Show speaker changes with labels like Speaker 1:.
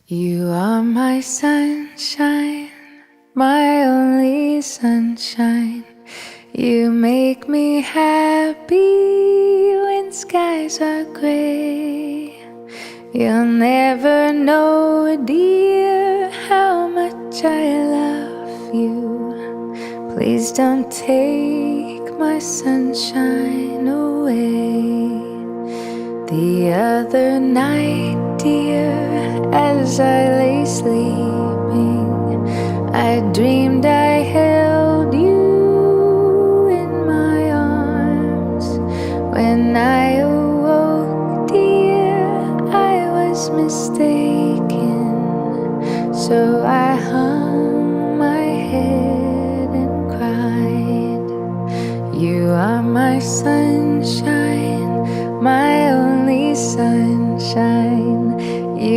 Speaker 1: You are my sunshine, my only sunshine. You make me happy when skies are gray. You'll never know, dear, how much I love you. Please don't take my sunshine away. The other night, dear, as I lay sleeping, I dreamed I held you in my arms. When I awoke, dear, I was mistaken. So I hung my head and cried. You are my sunshine, my only sunshine.